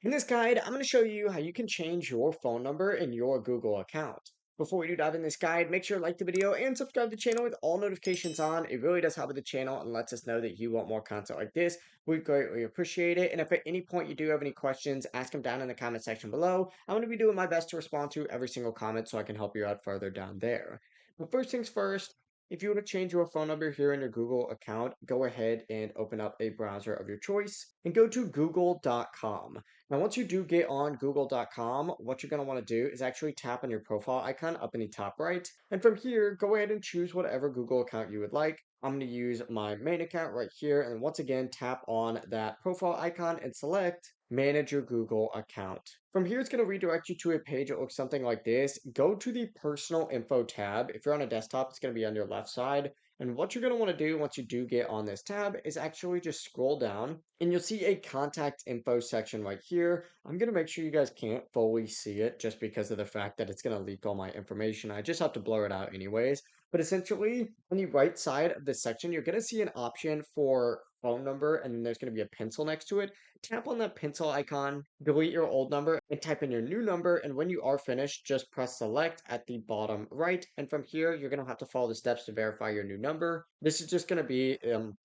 In this guide, I'm going to show you how you can change your phone number in your Google account. Before we do dive in this guide, make sure to like the video and subscribe to the channel with all notifications on. It really does help with the channel and lets us know that you want more content like this. We'd greatly appreciate it. And if at any point you do have any questions, ask them down in the comment section below. I'm going to be doing my best to respond to every single comment so I can help you out further down there. But first things first, if you want to change your phone number here in your Google account, go ahead and open up a browser of your choice and go to google.com. Now, once you do get on google.com, what you're going to want to do is actually tap on your profile icon up in the top right. And from here, go ahead and choose whatever Google account you would like. I'm going to use my main account right here. And once again, tap on that profile icon and select Manage your Google account. From here, it's going to redirect you to a page that looks something like this. Go to the Personal Info tab. If you're on a desktop, it's going to be on your left side. And what you're going to want to do once you do get on this tab is actually just scroll down and you'll see a contact info section right here. I'm going to make sure you guys can't fully see it just because of the fact that it's going to leak all my information. I just have to blur it out anyways. But essentially, on the right side of this section, you're going to see an option for phone number, and then there's going to be a pencil next to it. Tap on that pencil icon, delete your old number, and type in your new number. And when you are finished, just press select at the bottom right. And from here, you're going to have to follow the steps to verify your new number. This is just going to be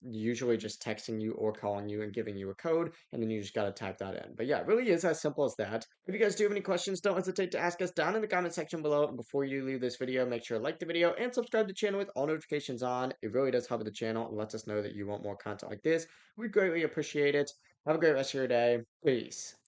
usually just texting you or calling you and giving you a code, and then you just got to type that in. But yeah, it really is as simple as that. If you guys do have any questions, don't hesitate to ask us down in the comment section below. And before you leave this video, make sure to like the video and subscribe to the channel with all notifications on. It really does help with the channel and lets us know that you want more content like this. We greatly appreciate it. Have a great rest of your day. Peace.